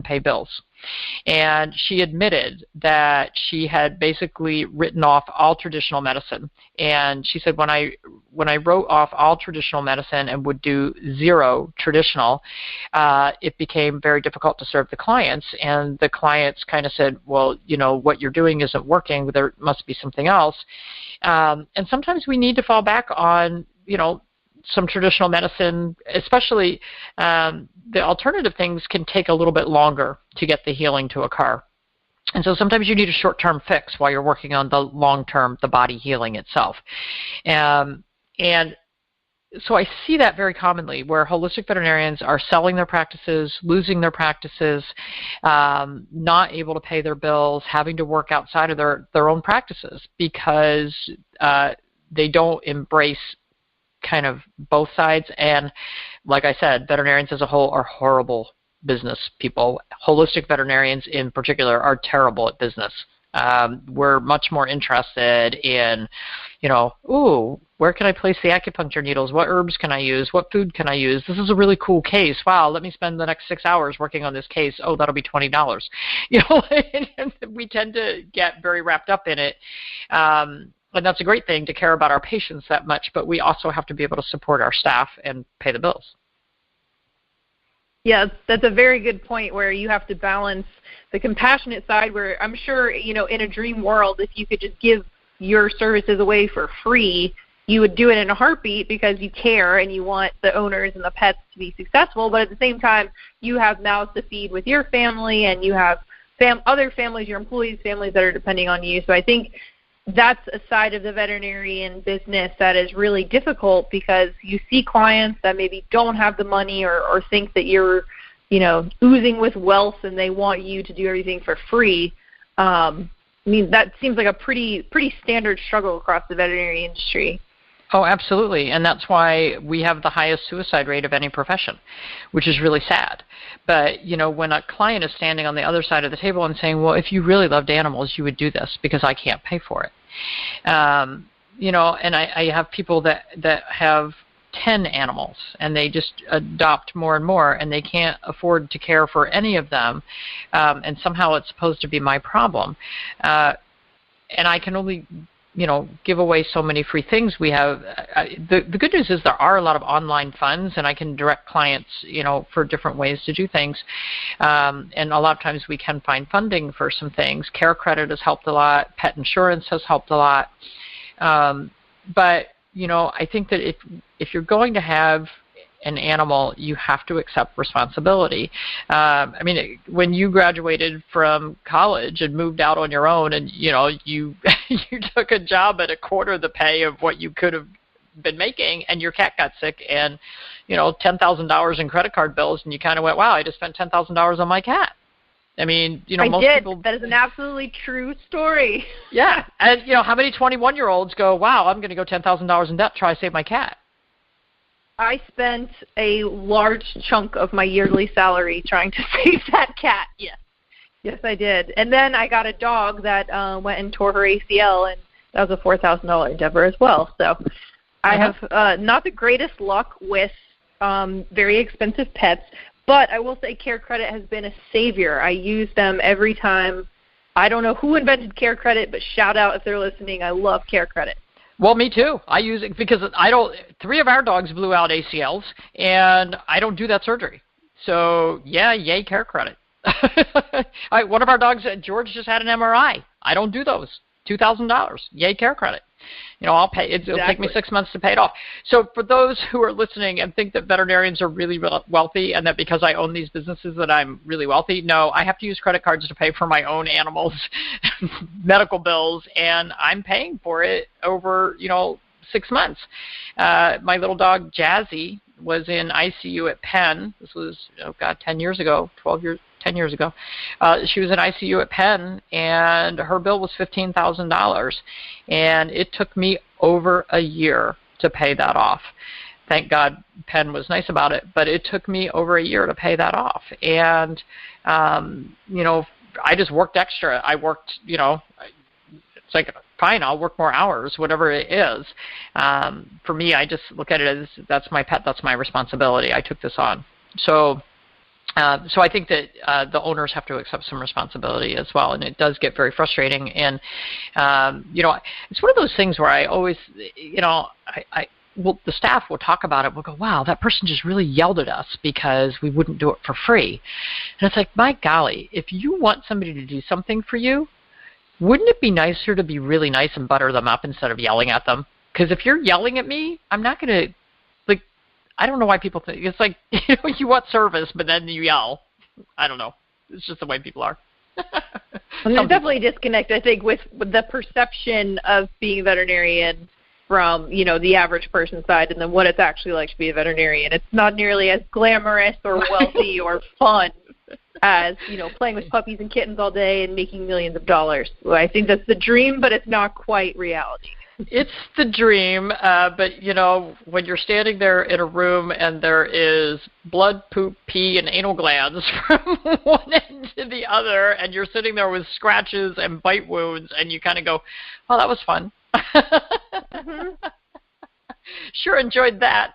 pay bills. And she admitted that she had basically written off all traditional medicine. And she said, when I wrote off all traditional medicine and would do zero traditional, it became very difficult to serve the clients. And the clients kind of said, well, what you're doing isn't working. There must be something else. And sometimes we need to fall back on, some traditional medicine, especially the alternative things can take a little bit longer to get the healing to occur. And so sometimes you need a short-term fix while you're working on the long-term, the body healing itself. And so I see that very commonly where holistic veterinarians are selling their practices, losing their practices, not able to pay their bills, having to work outside of their own practices because they don't embrace kind of both sides. And like I said, veterinarians as a whole are horrible business people. Holistic veterinarians in particular are terrible at business. We're much more interested in, where can I place the acupuncture needles? What herbs can I use? What food can I use? This is a really cool case. Wow, let me spend the next 6 hours working on this case. Oh, that'll be $20. And we tend to get very wrapped up in it. And that's a great thing to care about our patients that much, but we also have to be able to support our staff and pay the bills. Yeah, that's a very good point where you have to balance the compassionate side where I'm sure, in a dream world, if you could just give your services away for free, you would do it in a heartbeat because you care and you want the owners and the pets to be successful. But at the same time, you have mouths to feed with your family and you have other families, your employees' families that are depending on you. So I think that's a side of the veterinarian business that is really difficult because you see clients that maybe don't have the money or think that you're, oozing with wealth and they want you to do everything for free. That seems like a pretty standard struggle across the veterinary industry. Oh, absolutely. And that's why we have the highest suicide rate of any profession, which is really sad. But, when a client is standing on the other side of the table and saying, well, if you really loved animals, you would do this because I can't pay for it. And I have people that have 10 animals and they just adopt more and more and they can't afford to care for any of them. And somehow it's supposed to be my problem. And I can only give away so many free things. We have the good news is there are a lot of online funds, and I can direct clients, for different ways to do things. And a lot of times we can find funding for some things. Care credit has helped a lot. Pet insurance has helped a lot. But I think that if you're going to have an animal, you have to accept responsibility. When you graduated from college and moved out on your own and, you took a job at a quarter the pay of what you could have been making and your cat got sick and, $10,000 in credit card bills and you kind of went, wow, I just spent $10,000 on my cat. I most did. people. That is an absolutely true story. Yeah. And, how many 21-year-olds go, wow, I'm going to go $10,000 in debt, try to save my cat. I spent a large chunk of my yearly salary trying to save that cat. Yes, I did. And then I got a dog that went and tore her ACL, and that was a $4,000 endeavor as well. So I have not the greatest luck with very expensive pets, but I will say Care Credit has been a savior. I use them every time. I don't know who invented Care Credit, but shout out if they're listening. I love Care Credit. Well, me too. I use it because 3 of our dogs blew out ACLs, and I don't do that surgery. So, yeah, yay, Care Credit. One of our dogs, George, just had an MRI. I don't do those. $2,000. Yay, Care Credit. I'll pay. It'll take me 6 months to pay it off. So for those who are listening and think that veterinarians are really wealthy and that because I own these businesses that I'm really wealthy, no, I have to use credit cards to pay for my own animals' medical bills, and I'm paying for it over, 6 months. My little dog, Jazzy, was in ICU at Penn. This was, 10 years ago. She was in ICU at Penn, and her bill was $15,000, and it took me over a year to pay that off. Thank God Penn was nice about it, but it took me over a year to pay that off. And, I just worked extra. I worked, it's like, fine, I'll work more hours, whatever it is. For me, I just look at it as that's my pet, that's my responsibility. I took this on. So So I think that the owners have to accept some responsibility as well, and it does get very frustrating. And it's one of those things where I always, well, the staff will talk about it. We'll go, wow, that person just really yelled at us because we wouldn't do it for free. And it's like, my golly, if you want somebody to do something for you, wouldn't it be nicer to be really nice and butter them up instead of yelling at them? Because if you're yelling at me, I'm not going to, I don't know why people think, it's like, you want service, but then you yell. I don't know. It's just the way people are. There's definitely a disconnect, I think, with the perception of being a veterinarian from, the average person's side and then what it's actually like to be a veterinarian. It's not nearly as glamorous or wealthy or fun as, playing with puppies and kittens all day and making millions of dollars. Well, I think that's the dream, but it's not quite reality. It's the dream, but, when you're standing there in a room and there is blood, poop, pee, and anal glands from one end to the other, and you're sitting there with scratches and bite wounds, and you kind of go, oh, that was fun. Mm-hmm. Sure enjoyed that.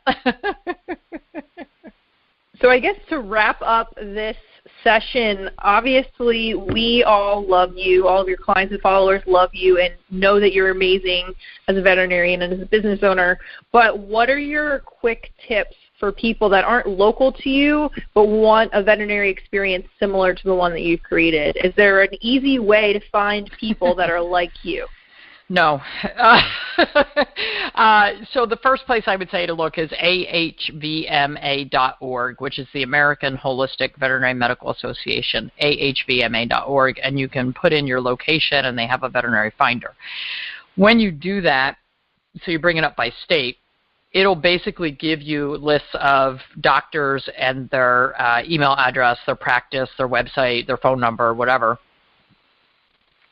So I guess to wrap up this session, obviously we all love you, all of your clients and followers love you and know that you're amazing as a veterinarian and as a business owner, but what are your quick tips for people that aren't local to you but want a veterinary experience similar to the one that you've created? Is there an easy way to find people that are like you? No. So the first place I would say to look is ahvma.org, which is the American Holistic Veterinary Medical Association, ahvma.org, and you can put in your location and they have a veterinary finder. When you do that, so you bring it up by state, it'll basically give you lists of doctors and their email address, their practice, their website, their phone number, whatever.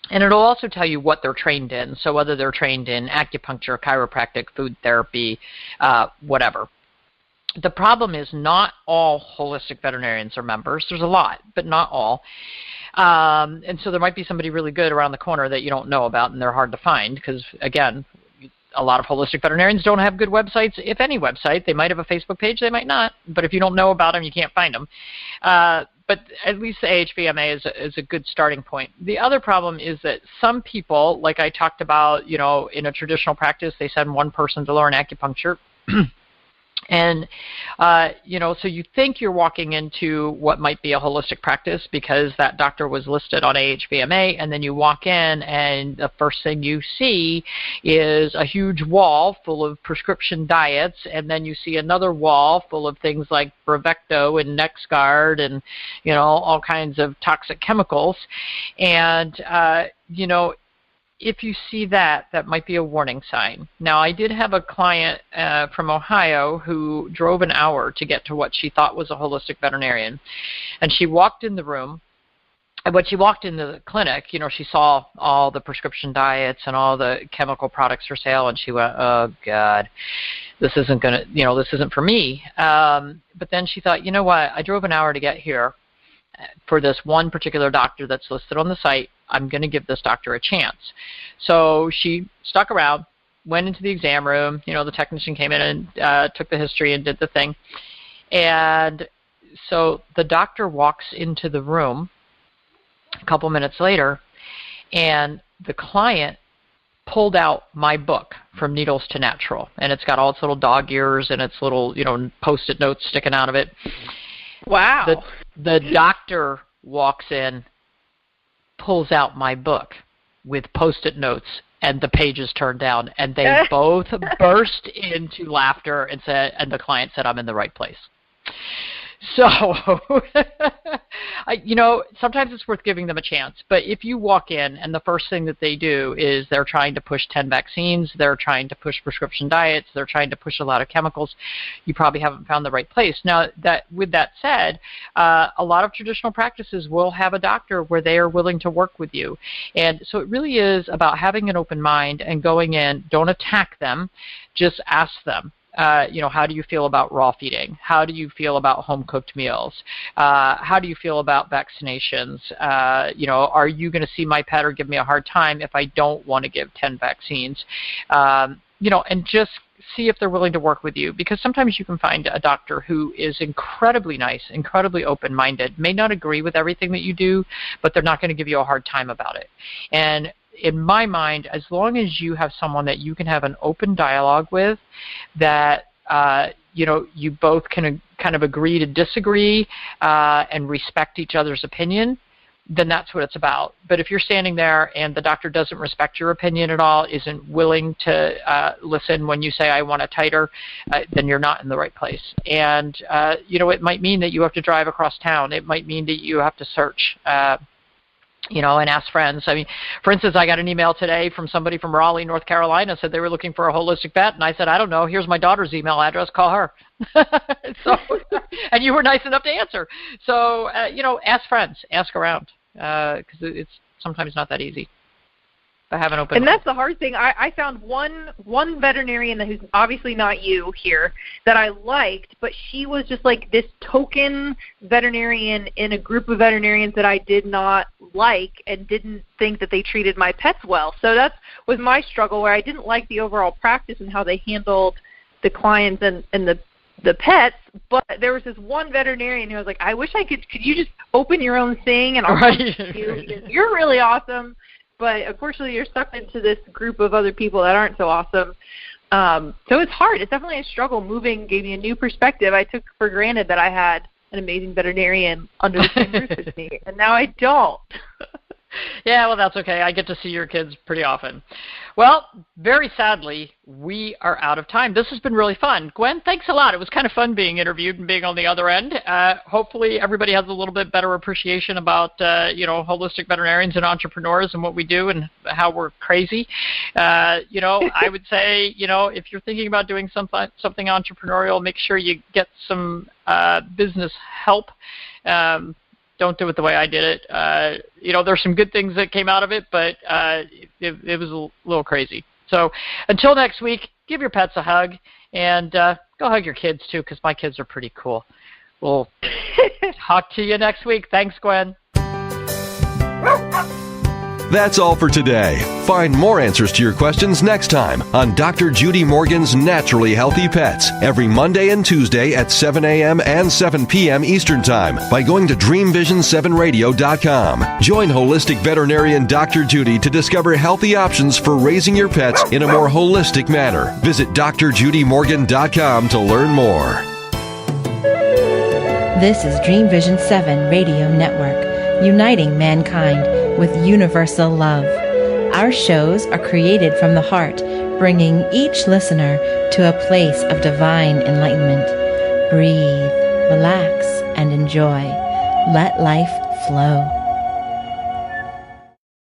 And it'll also tell you what they're trained in, so whether they're trained in acupuncture, chiropractic, food therapy, whatever. The problem is not all holistic veterinarians are members. There's a lot, but not all. And so there might be somebody really good around the corner that you don't know about, and they're hard to find because, again, a lot of holistic veterinarians don't have good websites, if any website. They might have a Facebook page, they might not. But if you don't know about them, you can't find them. But at least the AHVMA is a good starting point. The other problem is that some people, like I talked about, in a traditional practice, they send one person to learn acupuncture. And, so you think you're walking into what might be a holistic practice because that doctor was listed on AHVMA, and then you walk in and the first thing you see is a huge wall full of prescription diets, and then you see another wall full of things like Bravecto and NexGard and, all kinds of toxic chemicals. And, if you see that, that might be a warning sign. Now, I did have a client from Ohio who drove an hour to get to what she thought was a holistic veterinarian. And she walked in the room. And when she walked into the clinic, she saw all the prescription diets and all the chemical products for sale, and she went, oh, God, this isn't this isn't for me. But then she thought, you know what, I drove an hour to get here for this one particular doctor that's listed on the site. I'm going to give this doctor a chance. So she stuck around, went into the exam room. The technician came in and took the history and did the thing. And so the doctor walks into the room a couple minutes later, and the client pulled out my book, From Needles to Natural. And it's got all its little dog ears and its little, Post-it notes sticking out of it. Wow. The doctor walks in, pulls out my book with Post-it notes, and the pages turned down, and they both burst into laughter and the client said, I'm in the right place. So, sometimes it's worth giving them a chance. But if you walk in and the first thing that they do is they're trying to push 10 vaccines, they're trying to push prescription diets, they're trying to push a lot of chemicals, you probably haven't found the right place. Now, with that said, a lot of traditional practices will have a doctor where they are willing to work with you. And so it really is about having an open mind and going in. Don't attack them. Just ask them. How do you feel about raw feeding? How do you feel about home-cooked meals? How do you feel about vaccinations? Are you going to see my pet or give me a hard time if I don't want to give 10 vaccines? And just see if they're willing to work with you, because sometimes you can find a doctor who is incredibly nice, incredibly open-minded, may not agree with everything that you do, but they're not going to give you a hard time about it. And in my mind, as long as you have someone that you can have an open dialogue with, that you both can kind of agree to disagree and respect each other's opinion, then that's what it's about. But if you're standing there and the doctor doesn't respect your opinion at all, isn't willing to listen when you say, I want it tighter, then you're not in the right place. And, it might mean that you have to drive across town. It might mean that you have to search, and ask friends. I mean, for instance, I got an email today from somebody from Raleigh, North Carolina, said they were looking for a holistic vet, and I said, I don't know, here's my daughter's email address, call her. And you were nice enough to answer. So, ask friends, ask around, because it's sometimes not that easy. But have an open. And that's the hard thing. I found one veterinarian who's obviously not you here that I liked, but she was just like this token veterinarian in a group of veterinarians that I did not like and didn't think that they treated my pets well. So that was my struggle, where I didn't like the overall practice and how they handled the clients and the pets, but there was this one veterinarian who was like, I wish I could you just open your own thing and I'll talk to you. You're really awesome. But unfortunately, you're stuck into this group of other people that aren't so awesome. So it's hard. It's definitely a struggle. Moving gave me a new perspective. I took for granted that I had an amazing veterinarian under the same roof as me, and now I don't. Yeah, well, that's okay. I get to see your kids pretty often. Well, very sadly, we are out of time. This has been really fun. Gwen, thanks a lot. It was kind of fun being interviewed and being on the other end. Hopefully everybody has a little bit better appreciation about, holistic veterinarians and entrepreneurs and what we do and how we're crazy. I would say, if you're thinking about doing something entrepreneurial, make sure you get some business help. Don't do it the way I did it. There's some good things that came out of it, but it was a little crazy. So until next week, give your pets a hug, and go hug your kids, too, because my kids are pretty cool. We'll talk to you next week. Thanks, Gwen. That's all for today. Find more answers to your questions next time on Dr. Judy Morgan's Naturally Healthy Pets every Monday and Tuesday at 7 a.m. and 7 p.m. Eastern Time by going to DreamVision7Radio.com. Join holistic veterinarian Dr. Judy to discover healthy options for raising your pets in a more holistic manner. Visit drjudymorgan.com to learn more. This is Dream Vision 7 Radio Network, uniting mankind with universal love. Our shows are created from the heart, bringing each listener to a place of divine enlightenment. Breathe, relax, and enjoy. Let life flow.